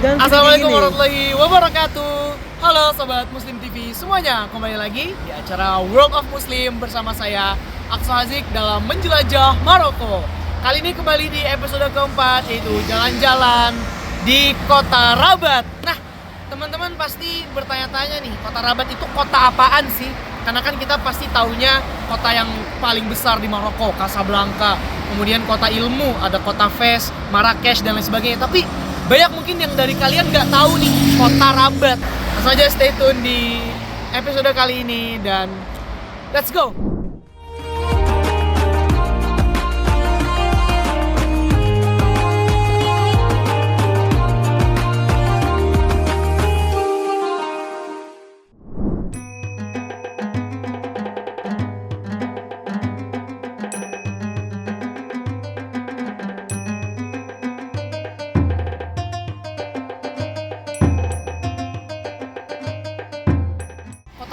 Assalamualaikum warahmatullahi wabarakatuh. Halo Sobat Muslim TV semuanya, kembali lagi di acara World of Muslim bersama saya Aqsa Hazik dalam menjelajah Maroko. Kali ini kembali di episode keempat, yaitu jalan-jalan di kota Rabat. Nah, teman-teman pasti bertanya-tanya nih, kota Rabat itu kota apaan sih? Karena kan kita pasti taunya kota yang paling besar di Maroko, Casablanca. Kemudian kota ilmu, ada kota Fes, Marrakesh dan lain sebagainya. Tapi banyak mungkin yang dari kalian nggak tahu nih kota Rabat. Langsung aja stay tune di episode kali ini dan let's go!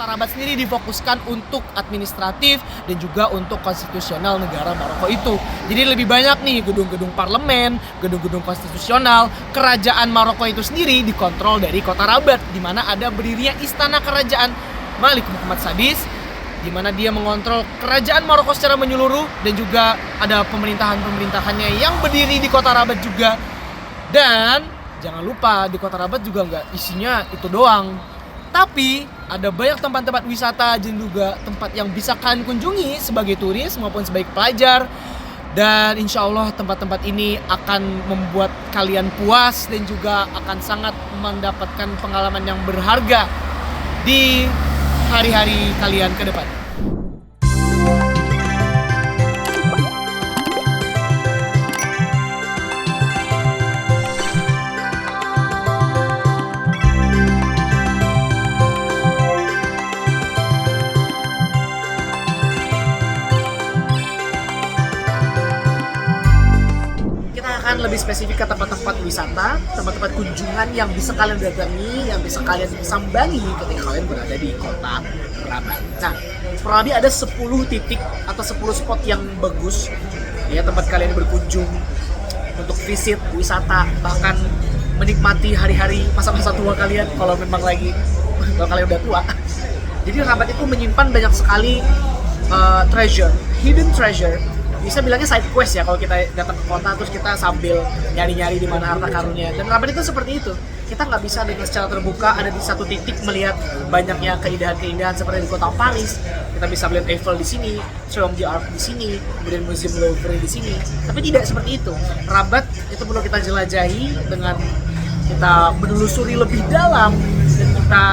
Rabat sendiri difokuskan untuk administratif dan juga untuk konstitusional negara Maroko itu. Jadi lebih banyak nih gedung-gedung parlemen, gedung-gedung konstitusional. Kerajaan Maroko itu sendiri dikontrol dari kota Rabat, di mana ada berdirinya istana kerajaan Malik Muhammad Sadis, di mana dia mengontrol kerajaan Maroko secara menyeluruh, dan juga ada pemerintahannya yang berdiri di kota Rabat juga. Dan jangan lupa di kota Rabat juga nggak isinya itu doang. Tapi ada banyak tempat-tempat wisata dan juga tempat yang bisa kalian kunjungi sebagai turis maupun sebagai pelajar. Dan insya Allah tempat-tempat ini akan membuat kalian puas dan juga akan sangat mendapatkan pengalaman yang berharga di hari-hari kalian ke depan. Lebih spesifik ke tempat-tempat wisata, tempat-tempat kunjungan yang bisa kalian datangi, yang bisa kalian sambangi ketika kalian berada di kota Rabat. Nah, kurang lebih ada 10 titik atau 10 spot yang bagus ya, tempat kalian berkunjung untuk visit, wisata, bahkan menikmati hari-hari masa-masa tua kalian kalau memang kalau kalian udah tua. Jadi Rabat itu menyimpan banyak sekali hidden treasure. Bisa bilangnya side quest ya kalau kita datang ke kota terus kita sambil nyari-nyari di mana harta karunnya. Dan Rabat itu seperti itu. Kita nggak bisa dengan secara terbuka ada di satu titik melihat banyaknya keindahan-keindahan seperti di kota Paris. Kita bisa melihat Eiffel di sini, Trône d'Arc di sini, kemudian Museum Louvre di sini. Tapi tidak seperti itu. Rabat itu perlu kita jelajahi dengan kita menelusuri lebih dalam dan kita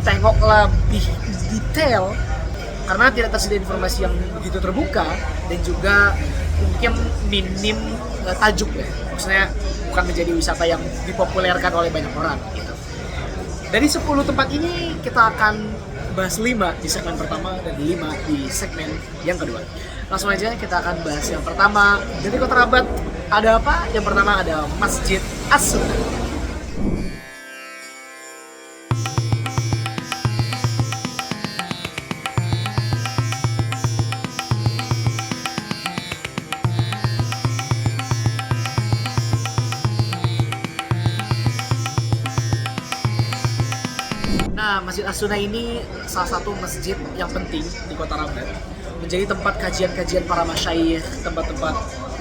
tengok lebih detail. Karena tidak tersedia informasi yang begitu terbuka dan juga mungkin minim tajuk ya. Maksudnya bukan menjadi wisata yang dipopulerkan oleh banyak orang gitu. Dari 10 tempat ini kita akan bahas 5 di segmen pertama dan 5 di segmen yang kedua. Langsung aja kita akan bahas yang pertama. Dari kota Rabat ada apa? Yang pertama ada Masjid As-Sunnah. Nah, Masjid As-Sunnah ini salah satu masjid yang penting di kota Rabat. Menjadi tempat kajian-kajian para masyayikh, tempat-tempat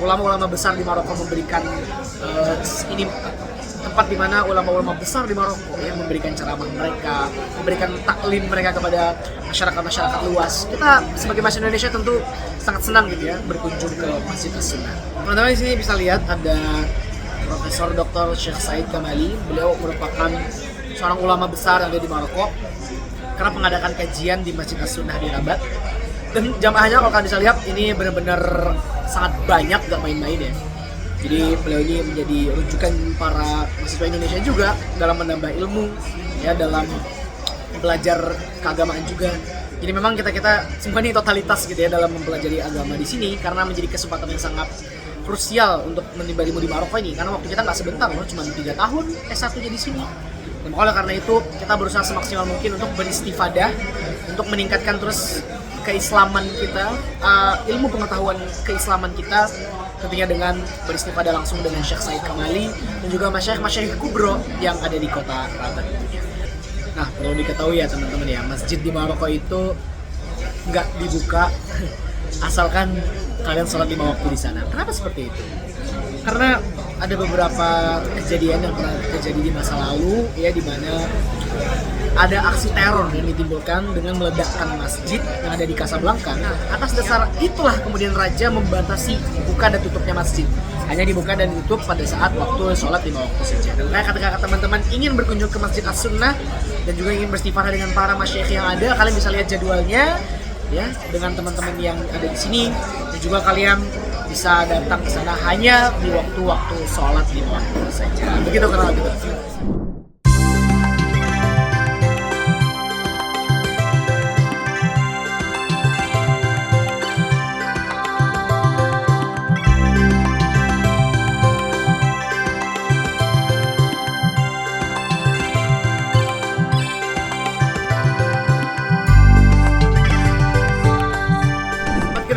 ulama-ulama besar di Maroko memberikan ini tempat di mana ulama-ulama besar di Maroko yang memberikan ceramah mereka, memberikan taklim mereka kepada masyarakat-masyarakat luas. Kita sebagai masyarakat Indonesia tentu sangat senang gitu ya berkunjung ke Masjid As-Sunnah. Teman-teman di sini bisa lihat ada Profesor Dr. Sheikh Said Kamali. Beliau merupakan seorang ulama besar yang ada di Maroko karena mengadakan kajian di Masjid As-Sunnah di Rabat. Dan jamaahnya kalau kalian bisa lihat ini benar-benar sangat banyak, gak main-main ya. Jadi beliau ini menjadi rujukan para mahasiswa Indonesia juga dalam menambah ilmu ya, dalam belajar keagamaan juga. Jadi memang kita semua ini totalitas gitu ya dalam mempelajari agama di sini karena menjadi kesempatan yang sangat krusial untuk menimba ilmu di Maroko ini, karena waktu kita nggak sebentar loh, cuma 3 tahun S1-nya di sini. Dan oleh karena itu kita berusaha semaksimal mungkin untuk beristifadah, untuk meningkatkan terus keislaman kita, ilmu pengetahuan keislaman kita tentunya dengan beristifadah langsung dengan Syekh Said Kamali dan juga masyayikh kubro yang ada di kota Rabat tentunya. Nah, perlu diketahui ya teman-teman ya, masjid di Maroko itu nggak dibuka asalkan kalian sholat 5 waktu di sana. Kenapa seperti itu? Karena ada beberapa kejadian yang pernah terjadi di masa lalu ya, di mana ada aksi teror yang ditimbulkan dengan meledakkan masjid yang ada di Casablanca. Nah, atas dasar itulah kemudian raja membatasi buka dan tutupnya masjid. Hanya dibuka dan ditutup pada saat waktu sholat 5 waktu saja. Dan ketika teman-teman ingin berkunjung ke Masjid As-Sunnah dan juga ingin beristighfar dengan para masyayikh yang ada, kalian bisa lihat jadwalnya ya dengan teman-teman yang ada di sini, dan juga kalian bisa datang ke sana hanya di waktu-waktu sholat 5 waktu saja. Begitu kurang lebih.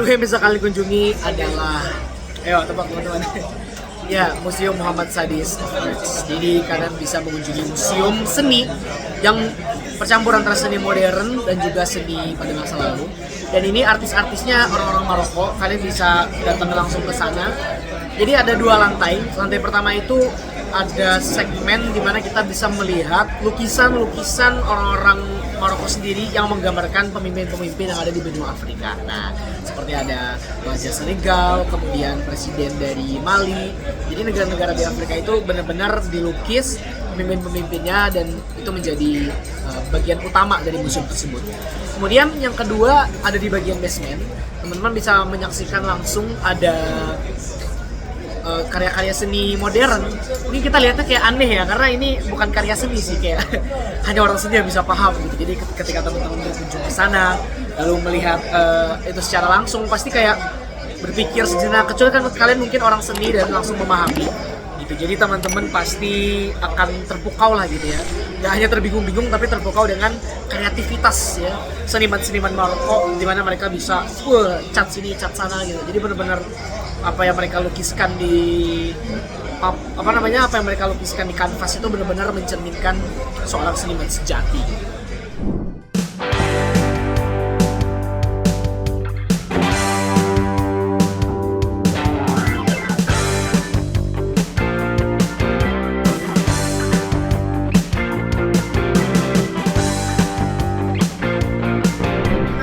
Yang bisa kalian kunjungi adalah, ayo tebak teman-teman, ya Museum Muhammad Sadis. Jadi kalian bisa mengunjungi museum seni yang percampuran antara seni modern dan juga seni pada masa lalu. Dan ini artis-artisnya orang-orang Maroko, kalian bisa datang langsung ke sana. Jadi ada 2 lantai. Lantai pertama itu ada segmen di mana kita bisa melihat lukisan-lukisan orang-orang Maroko sendiri yang menggambarkan pemimpin-pemimpin yang ada di benua Afrika. Nah, seperti ada Raja Senegal, kemudian presiden dari Mali. Jadi negara-negara di Afrika itu benar-benar dilukis pemimpin-pemimpinnya, dan itu menjadi bagian utama dari museum tersebut. Kemudian yang kedua ada di bagian basement. Teman-teman bisa menyaksikan langsung ada karya-karya seni modern. Ini kita lihatnya kayak aneh ya, karena ini bukan karya seni sih, kayak hanya orang seni yang bisa paham gitu. Jadi ketika teman-teman berkunjung ke sana lalu melihat itu secara langsung, pasti kayak berpikir sejenak, kecuali kan kalian mungkin orang seni dan langsung memahami gitu. Jadi teman-teman pasti akan terpukau lah gitu ya. Gak hanya terbingung-bingung, tapi terpukau dengan kreativitas ya seniman-seniman Maroko, di mana mereka bisa cat sini, cat sana gitu. Jadi benar-benar apa yang mereka lukiskan di apa yang mereka lukiskan di kanvas itu benar-benar mencerminkan seorang seniman sejati.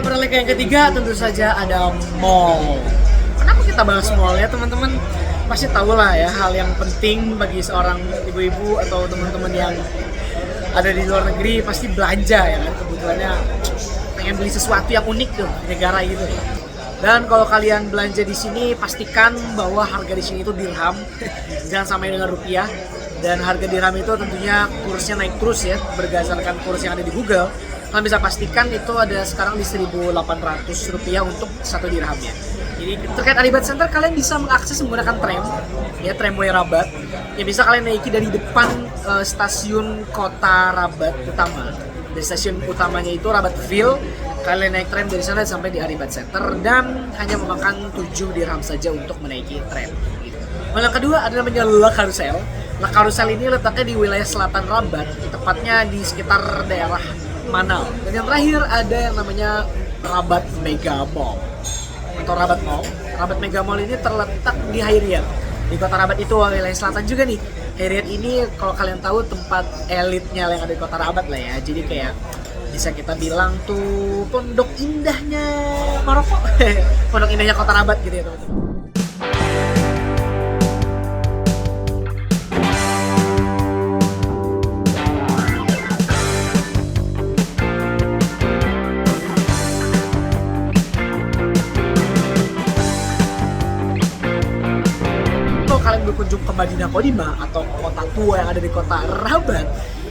Beralih ke yang ketiga, tentu saja ada mall. Kenapa kita bahas mall ya teman-teman? Pasti tahu lah ya, hal yang penting bagi seorang ibu-ibu atau teman-teman yang ada di luar negeri pasti belanja ya kan. Kebutuhannya pengen beli sesuatu yang unik tuh di negara gitu. Dan kalau kalian belanja di sini, pastikan bahwa harga di sini itu dirham, jangan sampai dengan rupiah. Dan harga dirham itu tentunya kursnya naik terus ya, berdasarkan kurs yang ada di Google. Kalian bisa pastikan itu ada sekarang di 1.800 rupiah untuk 1 dirhamnya. Jadi terkait Aribat Center, kalian bisa mengakses menggunakan tram, ya tramway Rabat, yang bisa kalian naiki dari depan stasiun kota Rabat utama. Dari stasiun utamanya itu Rabatville, kalian naik tram dari sana sampai di Aribat Center, dan hanya memakan 7 dirham saja untuk menaiki tram. Gitu. Yang kedua ada namanya La Carousel. La Carousel ini letaknya di wilayah selatan Rabat, tepatnya di sekitar daerah Manal. Dan yang terakhir ada yang namanya Rabat Mega Mall atau Rabat Mall. Rabat Mega Mall ini terletak di Hayriat, di kota Rabat itu, wilayah selatan juga nih. Hayriat ini kalau kalian tahu tempat elitnya yang ada di kota Rabat lah ya. Jadi kayak bisa kita bilang tuh pondok indahnya Maroko. Pondok indahnya kota Rabat gitu ya teman-teman. Berkunjung ke Madinah Qadimah atau kota tua yang ada di kota Rabat,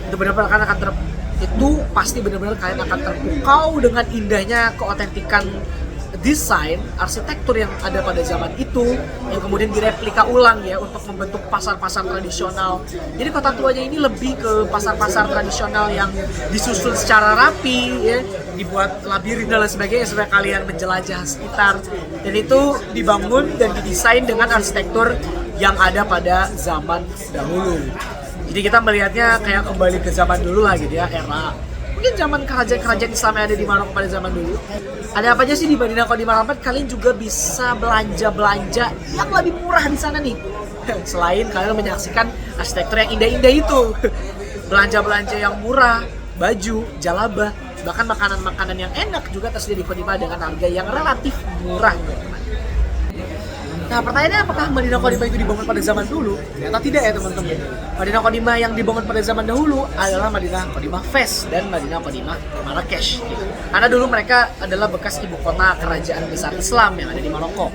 itu benar-benar kalian pasti benar-benar kalian akan terpukau dengan indahnya keotentikan desain arsitektur yang ada pada zaman itu yang kemudian direplika ulang ya untuk membentuk pasar-pasar tradisional. Jadi kota tuanya ini lebih ke pasar-pasar tradisional yang disusun secara rapi ya, dibuat labirin dan lain sebagainya supaya kalian menjelajah sekitar, dan itu dibangun dan didesain dengan arsitektur yang ada pada zaman dahulu. Jadi kita melihatnya kayak kembali ke zaman dulu lah gitu ya, era mungkin zaman kerajaan-kerajaan Islam yang ada di Maroko pada zaman dulu. Ada apa aja sih di Madinah Qadimah Rabat? Kalian juga bisa belanja-belanja yang lebih murah di sana nih. Selain kalian menyaksikan arsitektur yang indah-indah itu. Belanja-belanja yang murah, baju, jalabah, bahkan makanan-makanan yang enak juga tersedia di Qadimah dengan harga yang relatif murah. Nah, pertanyaannya apakah Madinah Qadimah itu dibangun pada zaman dulu? Ternyata tidak ya teman-teman. Madinah Qadimah yang dibangun pada zaman dahulu adalah Madinah Qadimah Fes dan Madinah Qadimah Marrakesh. Gitu. Karena dulu mereka adalah bekas ibu kota kerajaan besar Islam yang ada di Maroko.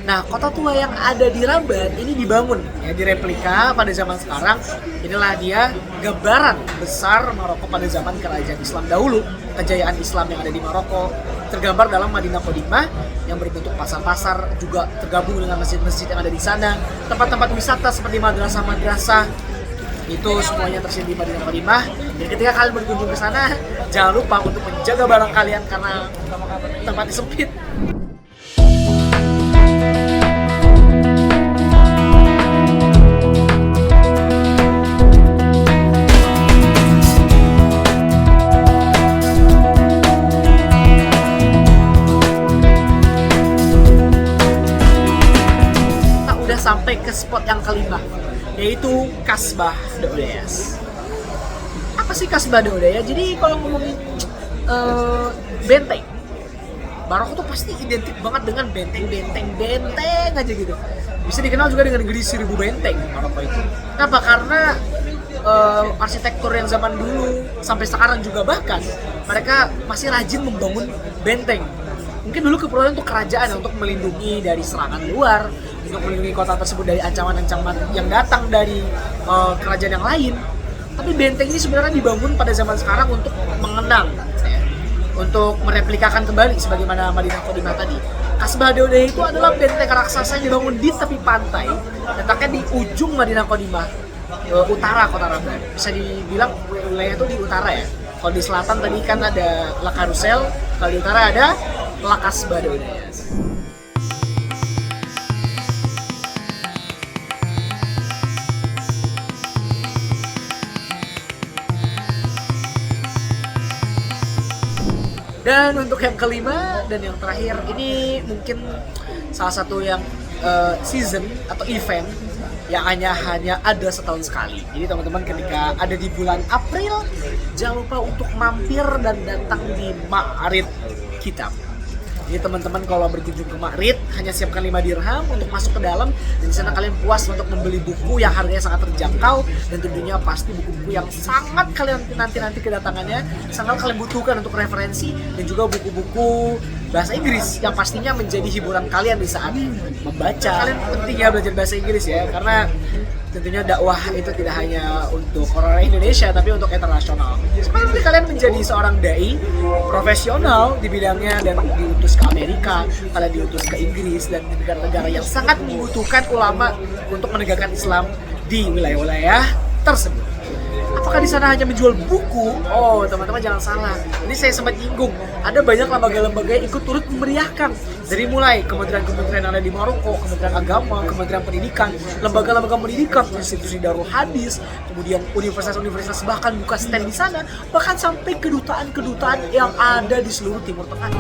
Nah, kota tua yang ada di Rabat ini dibangun, ya direplika pada zaman sekarang. Inilah dia gambaran besar Maroko pada zaman kerajaan Islam dahulu, kejayaan Islam yang ada di Maroko tergambar dalam Madinah Qadimah yang berbentuk pasar-pasar, juga tergabung dengan masjid-masjid yang ada di sana, tempat-tempat wisata seperti madrasah-madrasah. Itu semuanya tersedia di Madinah Qadimah. Dan ketika kalian berkunjung ke sana, jangan lupa untuk menjaga barang kalian karena tempatnya sempit. Sampai ke spot yang kelima, yaitu Kasbah de Oudeyas. Apa sih Kasbah de Oudeyas? Jadi kalau ngomongin benteng, Maroko tuh pasti identik banget dengan benteng aja gitu. Bisa dikenal juga dengan negeri 1000 benteng Maroko itu. Kenapa? Karena arsitektur yang zaman dulu sampai sekarang juga bahkan mereka masih rajin membangun benteng. Mungkin dulu keperluan untuk kerajaan untuk melindungi dari serangan luar, untuk melindungi kota tersebut dari ancaman-ancaman yang datang dari kerajaan yang lain. Tapi benteng ini sebenarnya dibangun pada zaman sekarang untuk mengenang, ya, untuk mereplikakan kembali sebagaimana Madinah Qadimah tadi. Kasbah de Oudeyas itu adalah benteng raksasa yang dibangun di tepi pantai, letaknya di ujung Madinah Qadimah, utara kota Rabat. Bisa dibilang wilayah itu di utara ya. Kalau di selatan tadi kan ada La Carrousel, kalau di utara ada La Kasbah de Oudeyas. Dan untuk yang kelima dan yang terakhir, ini mungkin salah satu yang season atau event yang hanya ada setahun sekali. Jadi teman-teman ketika ada di bulan April, jangan lupa untuk mampir dan datang di Ma'rid Kitab. Jadi teman-teman kalau berkunjung ke Ma'rid, hanya siapkan 5 dirham untuk masuk ke dalam, dan di sana kalian puas untuk membeli buku yang harganya sangat terjangkau, dan tentunya pasti buku-buku yang sangat kalian nanti kedatangannya sangat kalian butuhkan untuk referensi, dan juga buku-buku bahasa Inggris yang pastinya menjadi hiburan kalian di saat membaca. Kalian pentingnya belajar bahasa Inggris ya, karena tentunya dakwah itu tidak hanya untuk orang Indonesia tapi untuk internasional. Seperti kalian menjadi seorang dai profesional di bidangnya dan diutus ke Amerika, kalian diutus ke Inggris dan negara-negara yang sangat membutuhkan ulama untuk menegakkan Islam di wilayah-wilayah tersebut. Apakah di sana hanya menjual buku? Oh, teman-teman jangan salah. Ini saya sempat nyinggung. Ada banyak lembaga-lembaga yang ikut turut memeriahkan. Dari mulai kementerian-kementerian yang ada di Maroko, Kementerian Agama, Kementerian Pendidikan, lembaga-lembaga pendidikan, institusi Darul Hadis, kemudian universitas-universitas bahkan buka stand di sana, bahkan sampai kedutaan-kedutaan yang ada di seluruh Timur Tengah.